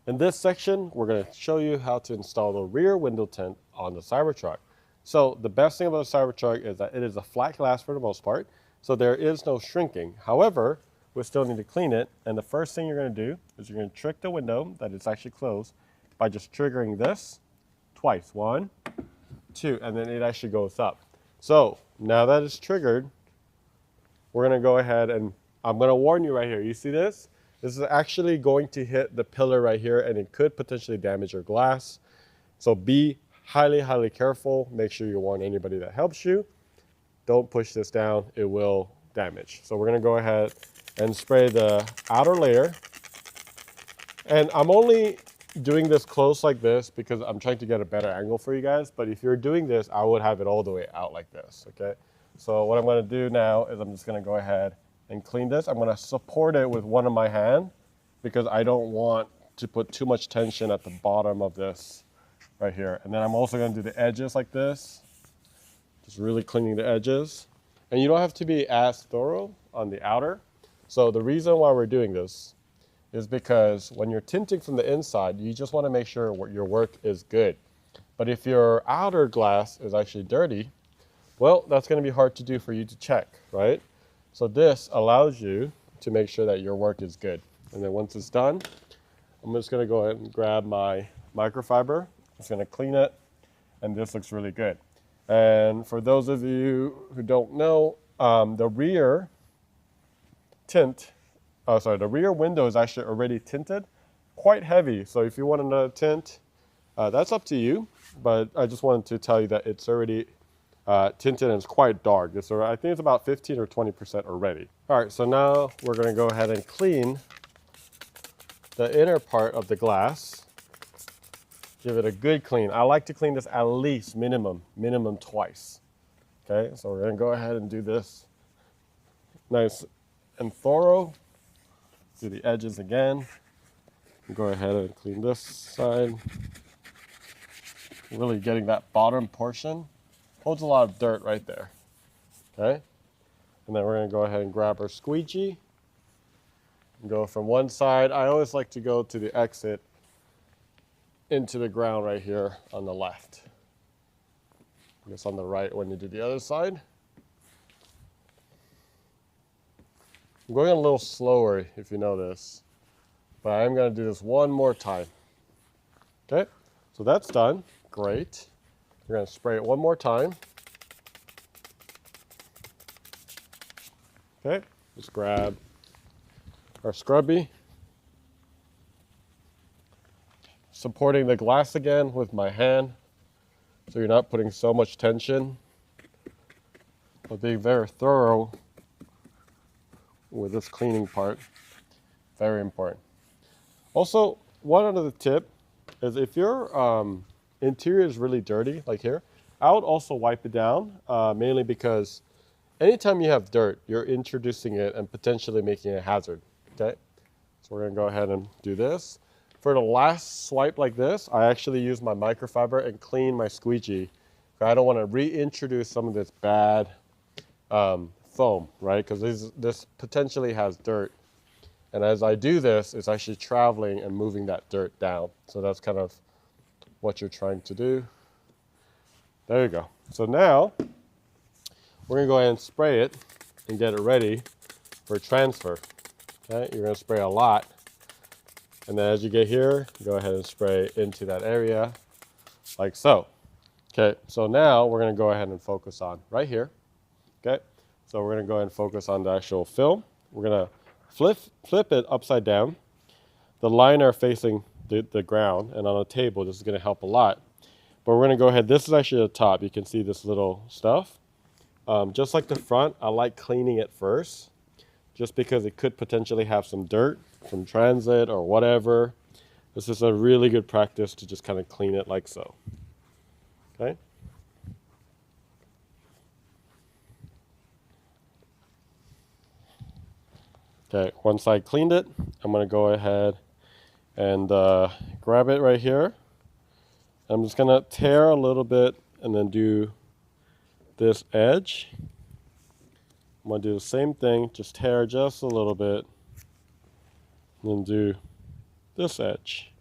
In this section, we're going to show you how to install the rear window tint on the Cybertruck. So the best thing about the Cybertruck is that it is a flat glass for the most part, so there is no shrinking. However, we still need to clean it, and the first thing you're going to do is you're going to trick the window that it's actually closed by just triggering this twice. 1, 2, and then it actually goes up. So now that it's triggered, we're going to go ahead and I'm going to warn you right here. You see this? This is actually going to hit the pillar right here, and it could potentially damage your glass. So be highly, highly careful. Make sure you warn anybody that helps you. Don't push this down. It will damage. So we're going to go ahead and spray the outer layer. And I'm only doing this close like this because I'm trying to get a better angle for you guys. But if you're doing this, I would have it all the way out like this, okay? So what I'm going to do now is I'm just going to go ahead and clean this. I'm going to support it with one of my hand because I don't want to put too much tension at the bottom of this right here. And then I'm also going to do the edges like this, just really cleaning the edges. And you don't have to be as thorough on the outer. So the reason why we're doing this is because when you're tinting from the inside, you just want to make sure your work is good. But if your outer glass is actually dirty, well, that's going to be hard to do for you to check, right? So this allows you to make sure that your work is good. And then once it's done, I'm just going to go ahead and grab my microfiber. Just going to clean it, and this looks really good. And for those of you who don't know, the rear window is actually already tinted, quite heavy. So if you want another tint, that's up to you. But I just wanted to tell you that it's already tinted, and it's quite dark. I think it's about 15 or 20% already. All right, so now we're going to go ahead and clean the inner part of the glass. Give it a good clean. I like to clean this at least minimum twice. Okay, so we're going to go ahead and do this nice and thorough. Do the edges again. Go ahead and clean this side. Really getting that bottom portion. Holds a lot of dirt right there, okay? And then we're gonna go ahead and grab our squeegee and go from one side. I always like to go to the exit into the ground right here on the left. I guess on the right when you do the other side. I'm going a little slower if you know this, but I'm gonna do this one more time. Okay, so that's done, great. We're going to spray it one more time. Okay, just grab our scrubby. Supporting the glass again with my hand, so you're not putting so much tension. But being very thorough with this cleaning part, very important. Also, one other tip is if your interior is really dirty, like here, I would also wipe it down, mainly because anytime you have dirt, you're introducing it and potentially making a hazard, okay? So we're gonna go ahead and do this. For the last swipe like this, I actually use my microfiber and clean my squeegee. I don't wanna reintroduce some of this bad foam, right? Because this potentially has dirt. And as I do this, it's actually traveling and moving that dirt down. So that's kind of what you're trying to do. There you go. So now we're gonna go ahead and spray it and get it ready for transfer. Okay, you're gonna spray a lot. And then as you get here, go ahead and spray into that area like so. Okay, so now we're gonna go ahead and focus on right here. Okay, so we're gonna go ahead and focus on the actual film. We're gonna flip it upside down. The liner facing the ground, and on a table, this is going to help a lot. But we're going to go ahead. This is actually the top. You can see this little stuff. Just like the front, I like cleaning it first, just because it could potentially have some dirt from transit or whatever. This is a really good practice to just kind of clean it like so. Okay. Okay, once I cleaned it, I'm going to go ahead and grab it right here. I'm just going to tear a little bit and then do this edge. I'm going to do the same thing, just tear just a little bit, and then do this edge.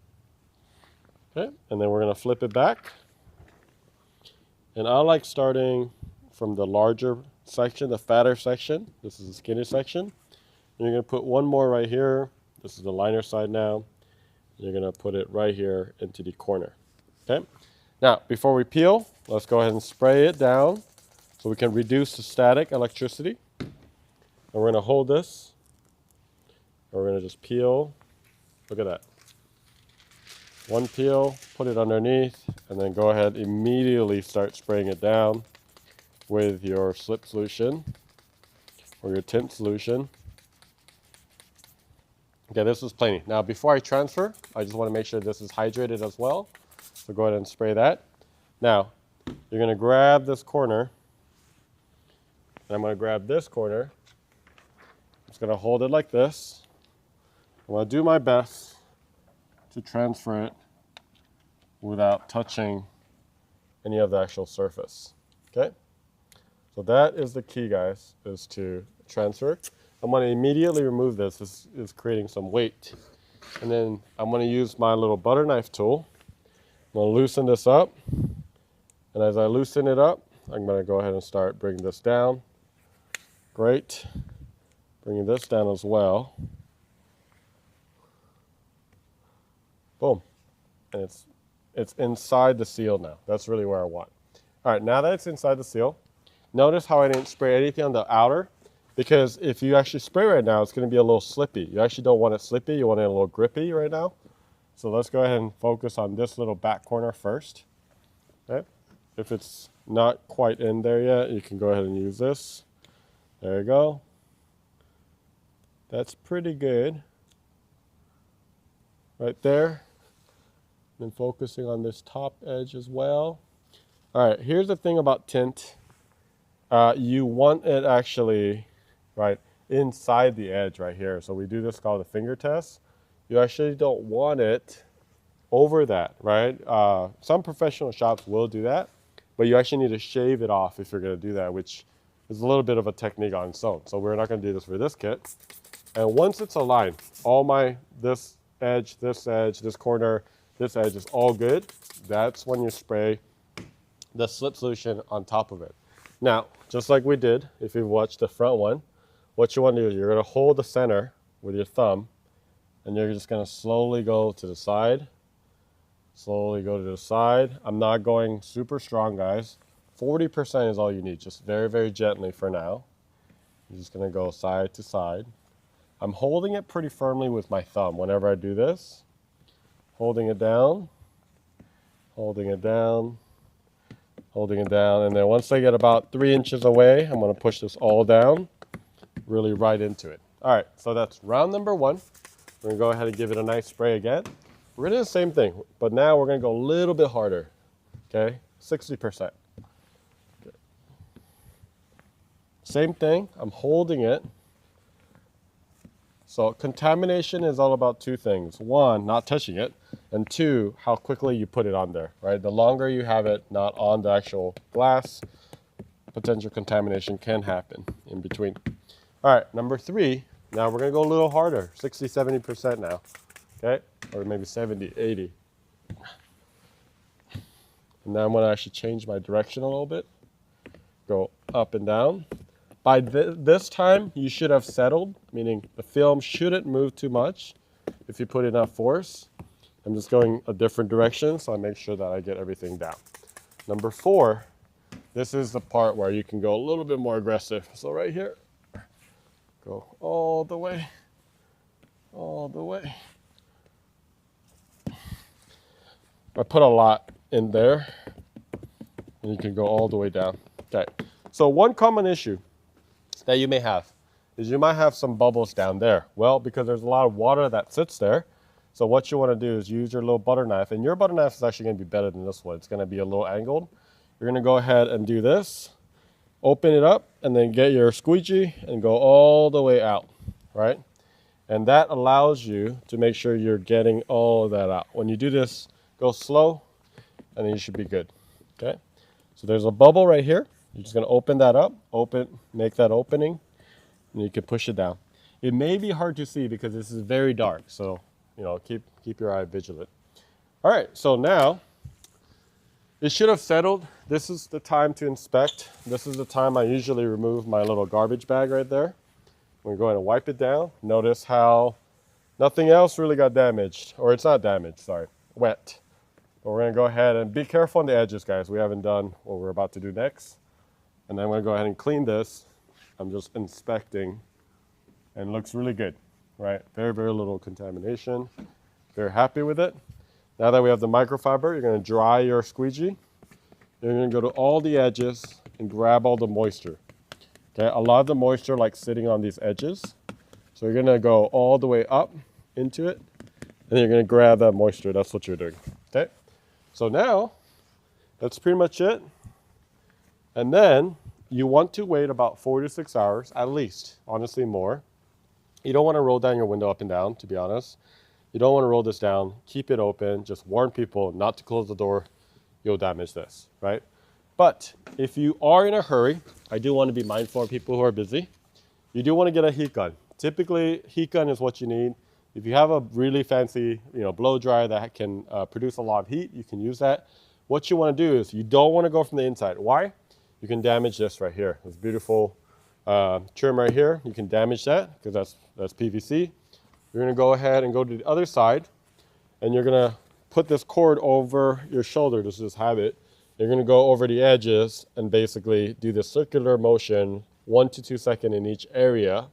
Okay, and then we're going to flip it back. And I like starting from the larger section, the fatter section. This is the skinny section. And you're going to put one more right here. This is the liner side now. You're going to put it right here into the corner. Okay. Now, before we peel, let's go ahead and spray it down so we can reduce the static electricity. And we're going to hold this. And we're going to just peel. Look at that. One peel, put it underneath, and then go ahead immediately start spraying it down with your slip solution or your tint solution. Okay, this is plenty. Now, before I transfer, I just want to make sure this is hydrated as well. So go ahead and spray that. Now, you're going to grab this corner, and I'm going to grab this corner. I'm just going to hold it like this. I'm going to do my best to transfer it without touching any of the actual surface. Okay? So that is the key, guys, is to transfer. I'm going to immediately remove this. This is creating some weight. And then I'm going to use my little butter knife tool. I'm going to loosen this up. And as I loosen it up, I'm going to go ahead and start bringing this down. Great. Bringing this down as well. Boom. And it's inside the seal now. That's really where I want. All right, now that it's inside the seal, notice how I didn't spray anything on the outer, because if you actually spray right now, it's going to be a little slippy. You actually don't want it slippy. You want it a little grippy right now. So let's go ahead and focus on this little back corner first. Okay. If it's not quite in there yet, you can go ahead and use this. There you go. That's pretty good. Right there. And focusing on this top edge as well. All right, here's the thing about tint. You want it actually right inside the edge right here. So we do this called the finger test. You actually don't want it over that, right? Some professional shops will do that, but you actually need to shave it off if you're going to do that, which is a little bit of a technique on its own. So we're not going to do this for this kit. And once it's aligned, this edge, this corner, this edge is all good. That's when you spray the slip solution on top of it. Now, just like we did, if you watched the front one, what you want to do is you're going to hold the center with your thumb, and you're just going to slowly go to the side. Slowly go to the side. I'm not going super strong, guys. 40% is all you need, just very, very gently for now. You're just going to go side to side. I'm holding it pretty firmly with my thumb whenever I do this. Holding it down, holding it down, holding it down. And then once I get about 3 inches away, I'm going to push this all down, really right into it. All right, so that's round number 1. We're going to go ahead and give it a nice spray again. We're going to do the same thing, but now we're going to go a little bit harder, okay? 60%. Okay. Same thing, I'm holding it. So contamination is all about 2 things. 1, not touching it, and 2, how quickly you put it on there, right? The longer you have it not on the actual glass, potential contamination can happen in between. All right, number 3, now we're gonna go a little harder, 60, 70% now, okay? Or maybe 70, 80. And now I'm gonna actually change my direction a little bit, go up and down. By this time, you should have settled, meaning the film shouldn't move too much if you put enough force. I'm just going a different direction, so I make sure that I get everything down. Number 4, this is the part where you can go a little bit more aggressive. So right here, go all the way, all the way. I put a lot in there, and you can go all the way down. Okay, so one common issue that you may have is you might have some bubbles down there. Well, because there's a lot of water that sits there. So what you want to do is use your little butter knife, and your butter knife is actually going to be better than this one. It's going to be a little angled. You're going to go ahead and do this, open it up, and then get your squeegee and go all the way out, right? And that allows you to make sure you're getting all of that out. When you do this, go slow, and then you should be good, okay? So there's a bubble right here. You're just going to open that up, make that opening, and you can push it down. It may be hard to see because this is very dark, so keep your eye vigilant. All right, so now it should have settled. This is the time to inspect. This is the time I usually remove my little garbage bag right there. We're going to wipe it down. Notice how nothing else really got damaged, or it's not damaged, sorry, wet. But we're gonna go ahead and be careful on the edges, guys. We haven't done what we're about to do next. And then I'm gonna go ahead and clean this. I'm just inspecting, and it looks really good, right? Very, very little contamination. Very happy with it. Now that we have the microfiber, you're gonna dry your squeegee. You're gonna go to all the edges and grab all the moisture. Okay, a lot of the moisture like sitting on these edges. So you're gonna go all the way up into it, and you're gonna grab that moisture. That's what you're doing, okay? So now, that's pretty much it. And then you want to wait about 4 to 6 hours, at least, honestly more. You don't wanna roll down your window up and down, to be honest. You don't wanna roll this down, keep it open, just warn people not to close the door. You'll damage this, right? But if you are in a hurry, I do want to be mindful of people who are busy. You do want to get a heat gun. Typically, heat gun is what you need. If you have a really fancy, blow dryer that can produce a lot of heat, you can use that. What you want to do is you don't want to go from the inside. Why? You can damage this right here. This beautiful trim right here. You can damage that because that's PVC. You're going to go ahead and go to the other side, and you're going to put this cord over your shoulder. Just have it. You're going to go over the edges and basically do the circular motion 1 to 2 seconds in each area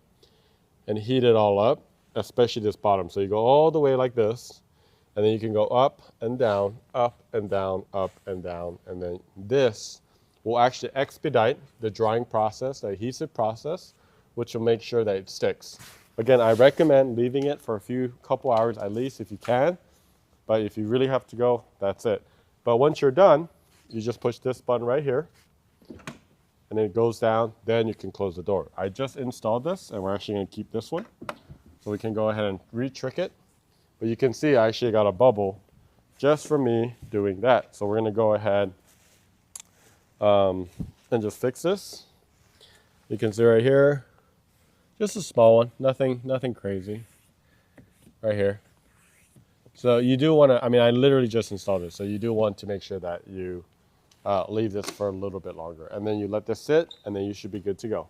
and heat it all up, especially this bottom. So you go all the way like this, and then you can go up and down, up and down, up and down. And then this will actually expedite the drying process, the adhesive process, which will make sure that it sticks. Again, I recommend leaving it for a couple hours at least if you can. But if you really have to go, that's it. But once you're done, you just push this button right here, and it goes down. Then you can close the door. I just installed this, and we're actually going to keep this one. So we can go ahead and re-trick it. But you can see I actually got a bubble just from me doing that. So we're going to go ahead and just fix this. You can see right here, just a small one, nothing crazy right here. So you do want to, I literally just installed it. So you do want to make sure that you leave this for a little bit longer. And then you let this sit, and then you should be good to go.